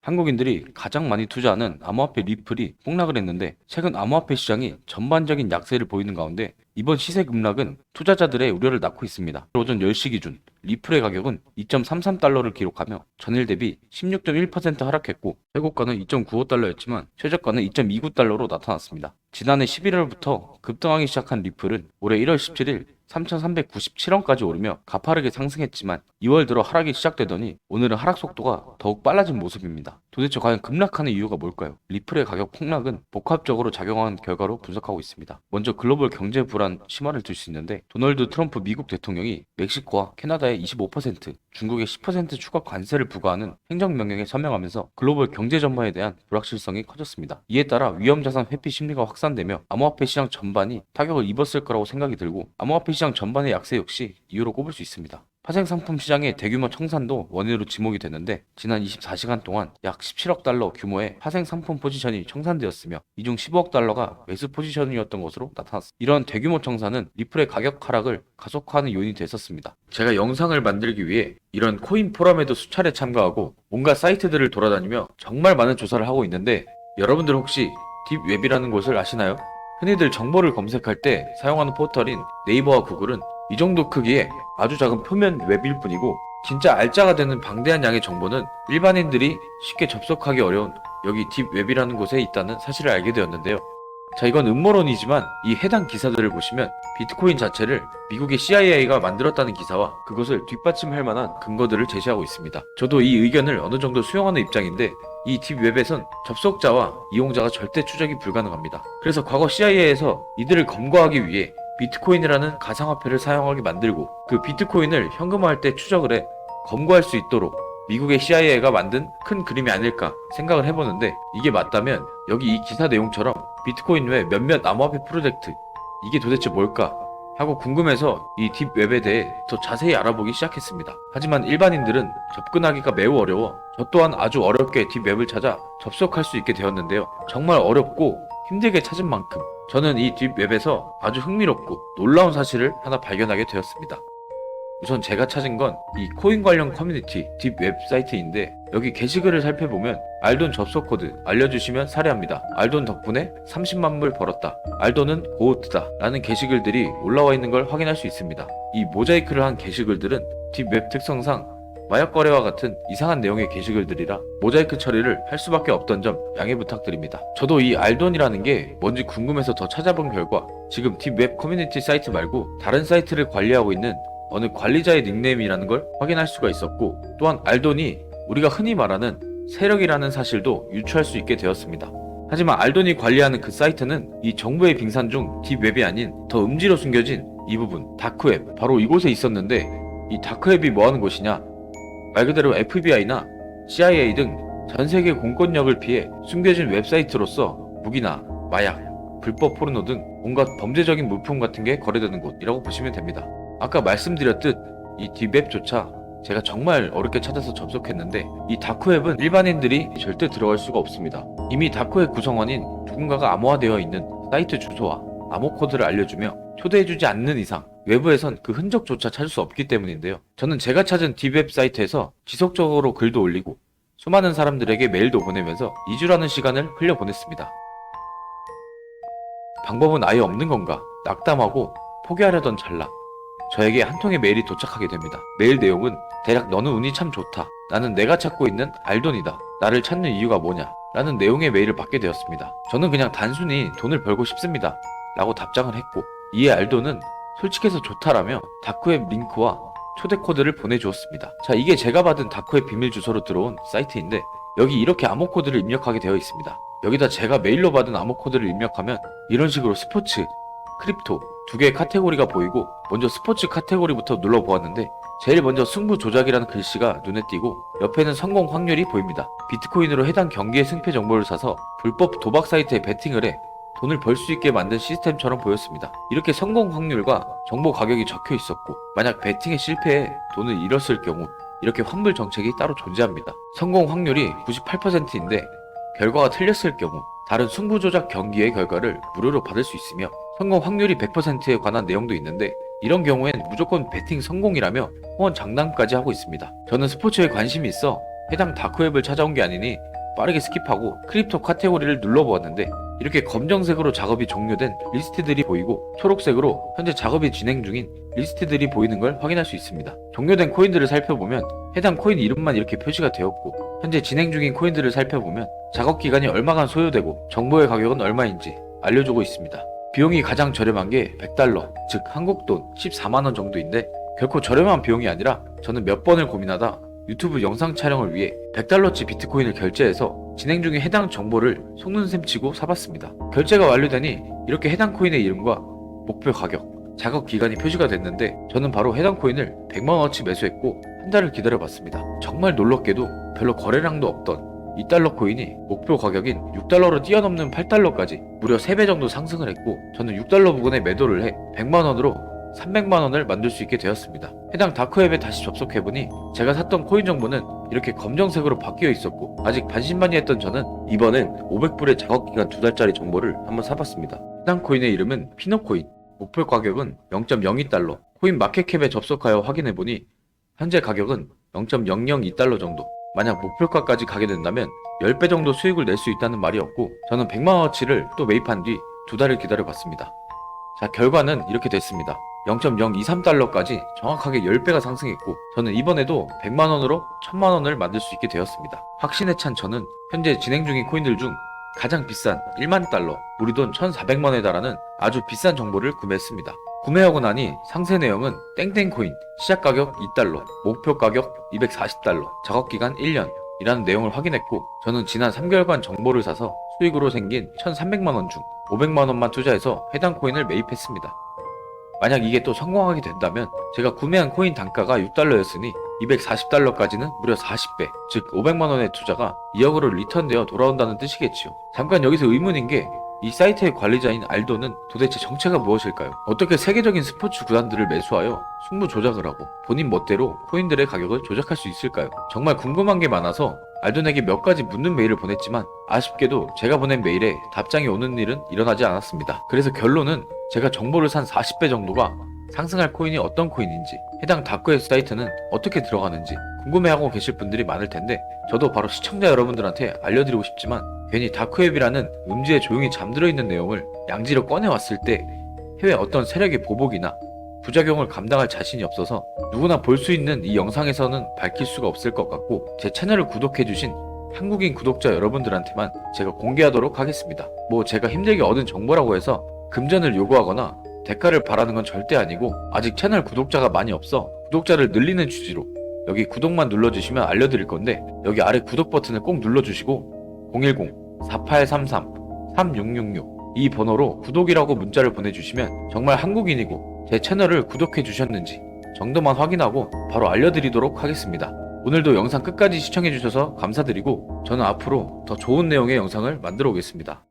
한국인들이 가장 많이 투자하는 암호화폐 리플이 폭락을 했는데 최근 암호화폐 시장이 전반적인 약세를 보이는 가운데 이번 시세 급락은 투자자들의 우려를 낳고 있습니다. 오전 10시 기준 리플의 가격은 2.33달러를 기록하며 전일 대비 16.1% 하락했고 최고가는 2.95달러였지만 최저가는 2.29달러로 나타났습니다. 지난해 11월부터 급등하기 시작한 리플은 올해 1월 17일 3,397원까지 오르며 가파르게 상승했지만 2월 들어 하락이 시작되더니 오늘은 하락 속도가 더욱 빨라진 모습입니다. 도대체 과연 급락하는 이유가 뭘까요? 리플의 가격 폭락은 복합적으로 작용한 결과로 분석하고 있습니다. 먼저 글로벌 경제 불안 심화를 들 수 있는데 도널드 트럼프 미국 대통령이 멕시코와 캐나다에 25%, 중국에 10% 추가 관세를 부과하는 행정명령에 서명하면서 글로벌 경제 전반에 대한 불확실성이 커졌습니다. 이에 따라 위험자산 회피 심리가 확산되며 암호화폐 시장 전반이 타격을 입었을 거라고 생각이 들고 암호화폐 시장 전반의 약세 역시 이유로 꼽을 수 있습니다. 파생상품 시장의 대규모 청산도 원인으로 지목이 되는데 지난 24시간 동안 약 17억 달러 규모의 파생상품 포지션이 청산되었으며 이 중 15억 달러가 매수 포지션이었던 것으로 나타났습니다. 이런 대규모 청산은 리플의 가격 하락을 가속화하는 요인이 됐었습니다. 제가 영상을 만들기 위해 이런 코인 포럼에도 수차례 참가하고 온갖 사이트들을 돌아다니며 정말 많은 조사를 하고 있는데 여러분들 혹시 딥웹이라는 곳을 아시나요? 흔히들 정보를 검색할 때 사용하는 포털인 네이버와 구글은 이 정도 크기의 아주 작은 표면 웹일 뿐이고 진짜 알짜가 되는 방대한 양의 정보는 일반인들이 쉽게 접속하기 어려운 여기 딥웹이라는 곳에 있다는 사실을 알게 되었는데요. 자, 이건 음모론이지만 이 해당 기사들을 보시면 비트코인 자체를 미국의 CIA가 만들었다는 기사와 그것을 뒷받침할 만한 근거들을 제시하고 있습니다. 저도 이 의견을 어느 정도 수용하는 입장인데 이 딥웹에선 접속자와 이용자가 절대 추적이 불가능합니다. 그래서 과거 CIA에서 이들을 검거하기 위해 비트코인이라는 가상화폐를 사용하게 만들고 그 비트코인을 현금화할 때 추적을 해 검거할 수 있도록 미국의 CIA가 만든 큰 그림이 아닐까 생각을 해보는데 이게 맞다면 여기 이 기사 내용처럼 비트코인 외 몇몇 암호화폐 프로젝트 이게 도대체 뭘까 하고 궁금해서 이 딥웹에 대해 더 자세히 알아보기 시작했습니다. 하지만 일반인들은 접근하기가 매우 어려워 저 또한 아주 어렵게 딥웹을 찾아 접속할 수 있게 되었는데요. 정말 어렵고 힘들게 찾은 만큼 저는 이 딥웹에서 아주 흥미롭고 놀라운 사실을 하나 발견하게 되었습니다. 우선 제가 찾은 건 이 코인 관련 커뮤니티 딥 웹사이트인데 여기 게시글을 살펴보면 알돈 접속 코드 알려주시면 사례합니다. 알돈 덕분에 30만 불 벌었다. 알돈은 고우트다. 라는 게시글들이 올라와 있는 걸 확인할 수 있습니다. 이 모자이크를 한 게시글들은 딥 웹 특성상 마약 거래와 같은 이상한 내용의 게시글들이라 모자이크 처리를 할 수밖에 없던 점 양해 부탁드립니다. 저도 이 알돈이라는 게 뭔지 궁금해서 더 찾아본 결과 지금 딥 웹 커뮤니티 사이트 말고 다른 사이트를 관리하고 있는 어느 관리자의 닉네임이라는 걸 확인할 수가 있었고 또한 알돈이 우리가 흔히 말하는 세력이라는 사실도 유추할 수 있게 되었습니다. 하지만 알돈이 관리하는 그 사이트는 이 정보의 빙산 중 딥웹이 아닌 더 음지로 숨겨진 이 부분 다크웹 바로 이곳에 있었는데 이 다크웹이 뭐하는 곳이냐 말 그대로 FBI나 CIA 등 전세계 공권력을 피해 숨겨진 웹사이트로서 무기나 마약, 불법 포르노 등 온갖 범죄적인 물품 같은 게 거래되는 곳이라고 보시면 됩니다. 아까 말씀드렸듯 이 딥웹조차 제가 정말 어렵게 찾아서 접속했는데 이 다크웹은 일반인들이 절대 들어갈 수가 없습니다. 이미 다크웹 구성원인 누군가가 암호화되어 있는 사이트 주소와 암호 코드를 알려주며 초대해주지 않는 이상 외부에선 그 흔적조차 찾을 수 없기 때문인데요. 저는 제가 찾은 딥웹 사이트에서 지속적으로 글도 올리고 수많은 사람들에게 메일도 보내면서 2주라는 시간을 흘려보냈습니다. 방법은 아예 없는 건가? 낙담하고 포기하려던 찰나 저에게 한 통의 메일이 도착하게 됩니다. 메일 내용은 대략 너는 운이 참 좋다. 나는 내가 찾고 있는 알돈이다. 나를 찾는 이유가 뭐냐? 라는 내용의 메일을 받게 되었습니다. 저는 그냥 단순히 돈을 벌고 싶습니다. 라고 답장을 했고 이에 알돈은 솔직해서 좋다라며 다크웹 링크와 초대 코드를 보내주었습니다. 자, 이게 제가 받은 다크웹 비밀 주소로 들어온 사이트인데 여기 이렇게 암호 코드를 입력하게 되어 있습니다. 여기다 제가 메일로 받은 암호 코드를 입력하면 이런 식으로 스포츠, 크립토 두 개의 카테고리가 보이고 먼저 스포츠 카테고리부터 눌러보았는데 제일 먼저 승부 조작이라는 글씨가 눈에 띄고 옆에는 성공 확률이 보입니다. 비트코인으로 해당 경기의 승패 정보를 사서 불법 도박 사이트에 베팅을 해 돈을 벌 수 있게 만든 시스템처럼 보였습니다. 이렇게 성공 확률과 정보 가격이 적혀 있었고 만약 베팅에 실패해 돈을 잃었을 경우 이렇게 환불 정책이 따로 존재합니다. 성공 확률이 98%인데 결과가 틀렸을 경우 다른 승부 조작 경기의 결과를 무료로 받을 수 있으며 성공 확률이 100%에 관한 내용도 있는데 이런 경우엔 무조건 베팅 성공이라며 후원 장담까지 하고 있습니다. 저는 스포츠에 관심이 있어 해당 다크웹을 찾아온 게 아니니 빠르게 스킵하고 크립토 카테고리를 눌러보았는데 이렇게 검정색으로 작업이 종료된 리스트들이 보이고 초록색으로 현재 작업이 진행 중인 리스트들이 보이는 걸 확인할 수 있습니다. 종료된 코인들을 살펴보면 해당 코인 이름만 이렇게 표시가 되었고 현재 진행 중인 코인들을 살펴보면 작업 기간이 얼마간 소요되고 정보의 가격은 얼마인지 알려주고 있습니다. 비용이 가장 저렴한 게 100달러, 즉 한국돈 14만원 정도인데 결코 저렴한 비용이 아니라 저는 몇 번을 고민하다 유튜브 영상 촬영을 위해 100달러치 비트코인을 결제해서 진행 중인 해당 정보를 속눈샘 치고 사봤습니다. 결제가 완료되니 이렇게 해당 코인의 이름과 목표 가격, 작업 기간이 표시가 됐는데 저는 바로 해당 코인을 100만원어치 매수했고 한 달을 기다려봤습니다. 정말 놀랍게도 별로 거래량도 없던 2달러 코인이 목표 가격인 6달러로 뛰어넘는 8달러까지 무려 3배 정도 상승을 했고 저는 6달러 부근에 매도를 해 100만원으로 300만원을 만들 수 있게 되었습니다. 해당 다크웹에 다시 접속해보니 제가 샀던 코인 정보는 이렇게 검정색으로 바뀌어 있었고 아직 반신반의했던 저는 이번엔 500불의 작업기간 2달짜리 정보를 한번 사봤습니다. 해당 코인의 이름은 피노코인, 목표 가격은 0.02달러, 코인 마켓캡에 접속하여 확인해보니 현재 가격은 0.002달러 정도. 만약 목표가까지 가게 된다면 10배 정도 수익을 낼 수 있다는 말이었고 저는 100만원어치를 또 매입한 뒤 2달을 기다려봤습니다. 자, 결과는 이렇게 됐습니다. 0.023달러까지 정확하게 10배가 상승했고 저는 이번에도 100만원으로 1000만원을 만들 수 있게 되었습니다. 확신에 찬 저는 현재 진행 중인 코인들 중 가장 비싼 1만 달러, 우리 돈 1400만원에 달하는 아주 비싼 정보를 구매했습니다. 구매하고 나니 상세 내용은 땡땡코인 시작 가격 2달러, 목표 가격 240달러, 작업기간 1년 이라는 내용을 확인했고 저는 지난 3개월간 정보를 사서 수익으로 생긴 1300만원 중 500만원만 투자해서 해당 코인을 매입했습니다. 만약 이게 또 성공하게 된다면 제가 구매한 코인 단가가 6달러였으니 240달러까지는 무려 40배, 즉 500만원의 투자가 2억으로 리턴되어 돌아온다는 뜻이겠지요. 잠깐 여기서 의문인 게 이 사이트의 관리자인 알도는 도대체 정체가 무엇일까요? 어떻게 세계적인 스포츠 구단들을 매수하여 승부 조작을 하고 본인 멋대로 코인들의 가격을 조작할 수 있을까요? 정말 궁금한 게 많아서 알돈에게 몇 가지 묻는 메일을 보냈지만 아쉽게도 제가 보낸 메일에 답장이 오는 일은 일어나지 않았습니다. 그래서 결론은 제가 정보를 산 40배 정도가 상승할 코인이 어떤 코인인지, 해당 다크웹 사이트는 어떻게 들어가는지 궁금해하고 계실 분들이 많을 텐데 저도 바로 시청자 여러분들한테 알려드리고 싶지만 괜히 다크웹이라는 음지에 조용히 잠들어 있는 내용을 양지로 꺼내왔을 때 해외 어떤 세력의 보복이나 부작용을 감당할 자신이 없어서 누구나 볼 수 있는 이 영상에서는 밝힐 수가 없을 것 같고 제 채널을 구독해주신 한국인 구독자 여러분들한테만 제가 공개하도록 하겠습니다. 뭐 제가 힘들게 얻은 정보라고 해서 금전을 요구하거나 대가를 바라는 건 절대 아니고 아직 채널 구독자가 많이 없어 구독자를 늘리는 취지로 여기 구독만 눌러주시면 알려드릴 건데 여기 아래 구독 버튼을 꼭 눌러주시고 010-4833-3666 이 번호로 구독이라고 문자를 보내주시면 정말 한국인이고 제 채널을 구독해 주셨는지 정도만 확인하고 바로 알려드리도록 하겠습니다. 오늘도 영상 끝까지 시청해주셔서 감사드리고 저는 앞으로 더 좋은 내용의 영상을 만들어 오겠습니다.